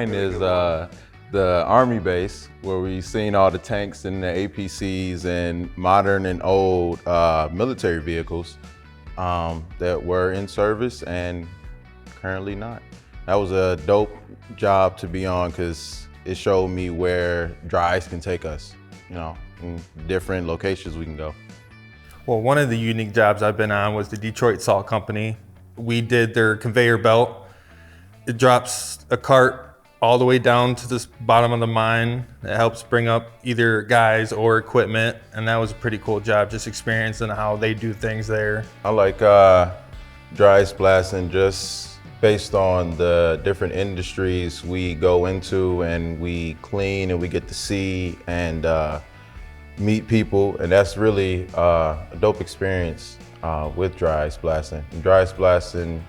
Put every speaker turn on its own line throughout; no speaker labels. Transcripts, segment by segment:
mine is the Army base, where we've seen all the tanks and the APCs and modern and old military vehicles that were in service and currently not. That was a dope job to be on because it showed me where Dry's can take us, you know, in different locations we can go.
Well, one of the unique jobs I've been on was the Detroit Salt Company. We did their conveyor belt. It drops a cart all the way down to the bottom of the mine. It helps bring up either guys or equipment, and that was a pretty cool job, just experiencing how they do things there.
I like Dry's Blasting just based on the different industries we go into and we clean and we get to see and meet people, and that's really a dope experience with Dry's Blasting. Dry's Blasting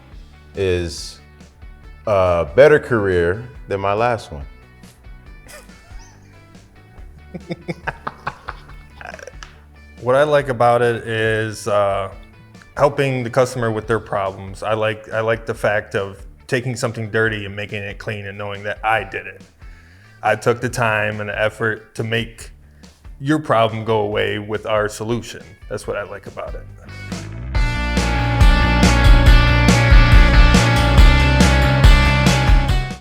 is a better career than my last one.
What I like about it is helping the customer with their problems. I like the fact of taking something dirty and making it clean and knowing that I did it. I took the time and the effort to make your problem go away with our solution. That's what I like about it.